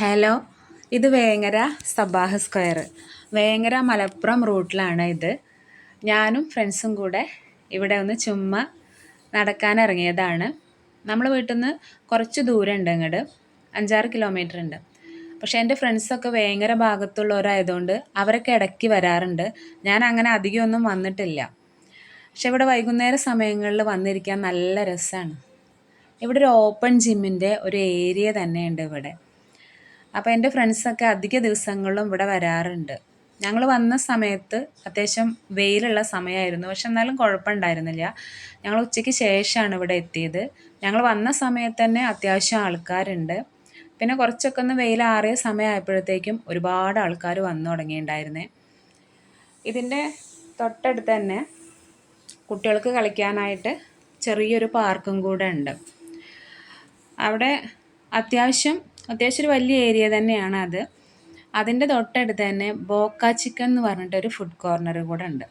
Hello, ഇത് Vengara Sabah square. Vengara Malappuram റൂട്ടിലാണ് ഇത്. ഞാനും ഫ്രണ്ട്സും കൂടെ ഇവിടെ ഒന്ന് ചുമ്മാ നടക്കാനിറങ്ങിയതാണ്. നമ്മൾ വീട്ടിൽ നിന്ന് കുറച്ച് ദൂരം ഉണ്ട്, ഇങ്ങോട്ട് 5-6 കിലോമീറ്റർ ഉണ്ട്. പക്ഷേ എൻ്റെ ഫ്രണ്ട്സൊക്കെ വേങ്ങര ഭാഗത്തുള്ളവരായതുകൊണ്ട് അവരൊക്കെ ഇടയ്ക്ക് വരാറുണ്ട്. ഞാൻ അങ്ങനെ അധികമൊന്നും വന്നിട്ടില്ല. പക്ഷെ ഇവിടെ വൈകുന്നേര സമയങ്ങളിൽ വന്നിരിക്കാൻ നല്ല രസമാണ്. ഇവിടെ ഒരു ഓപ്പൺ ജിമ്മിൻ്റെ ഒരു ഏരിയ തന്നെയുണ്ട് ഇവിടെ. അപ്പോൾ എൻ്റെ ഫ്രണ്ട്സൊക്കെ അധിക ദിവസങ്ങളിലും ഇവിടെ വരാറുണ്ട്. ഞങ്ങൾ വന്ന സമയത്ത് അത്യാവശ്യം വെയിലുള്ള സമയമായിരുന്നു, പക്ഷെ എന്നാലും കുഴപ്പമുണ്ടായിരുന്നില്ല. ഞങ്ങൾ ഉച്ചയ്ക്ക് ശേഷമാണ് ഇവിടെ എത്തിയത്. ഞങ്ങൾ വന്ന സമയത്ത് തന്നെ അത്യാവശ്യം ആൾക്കാരുണ്ട്. പിന്നെ കുറച്ചൊക്കെ ഒന്ന് വെയിലാറിയ സമയമായപ്പോഴത്തേക്കും ഒരുപാട് ആൾക്കാർ വന്നു തുടങ്ങിയിട്ടുണ്ടായിരുന്നേ. ഇതിൻ്റെ തൊട്ടടുത്ത് തന്നെ കുട്ടികൾക്ക് കളിക്കാനായിട്ട് ചെറിയൊരു പാർക്കും കൂടെ ഉണ്ട്. അവിടെ അത്യാവശ്യം ഒരു വലിയ ഏരിയ തന്നെയാണ് അത്. അതിൻ്റെ തൊട്ടടുത്ത് തന്നെ ബോക്ക ചിക്കൻ എന്ന് പറഞ്ഞിട്ടൊരു ഫുഡ് കോർണർ കൂടെ ഉണ്ട്.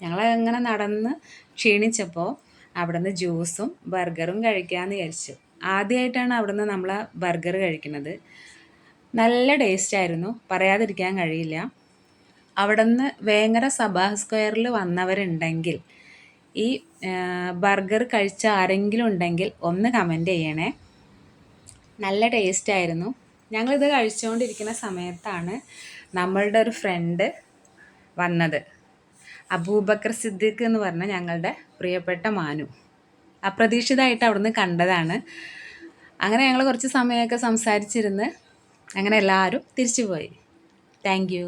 ഞങ്ങൾ അങ്ങനെ നടന്ന് ക്ഷീണിച്ചപ്പോൾ അവിടുന്ന് ജ്യൂസും ബർഗറും കഴിക്കാമെന്ന് വിചാരിച്ചു. ആദ്യമായിട്ടാണ് അവിടുന്ന് നമ്മൾ ബർഗർ കഴിക്കുന്നത്. നല്ല ടേസ്റ്റായിരുന്നു, പറയാതിരിക്കാൻ കഴിയില്ല. അവിടുന്ന് വേങ്ങര സബാഹ് സ്ക്വയറിൽ വന്നവരുണ്ടെങ്കിൽ ഈ ബർഗർ കഴിച്ച ആരെങ്കിലും ഉണ്ടെങ്കിൽ ഒന്ന് കമൻറ്റ് ചെയ്യണേ. നല്ല ടേസ്റ്റായിരുന്നു. ഞങ്ങളിത് കഴിച്ചുകൊണ്ടിരിക്കുന്ന സമയത്താണ് നമ്മളുടെ ഒരു ഫ്രണ്ട് വന്നത്. അബൂബക്കർ സിദ്ദീഖ് എന്ന് പറഞ്ഞ ഞങ്ങളുടെ പ്രിയപ്പെട്ട മാനു. അപ്രതീക്ഷിതമായിട്ട് അവിടുന്ന് കണ്ടതാണ്. അങ്ങനെ ഞങ്ങൾ കുറച്ച് സമയമൊക്കെ സംസാരിച്ചിരുന്ന് അങ്ങനെ എല്ലാവരും തിരിച്ചു പോയി. Thank you.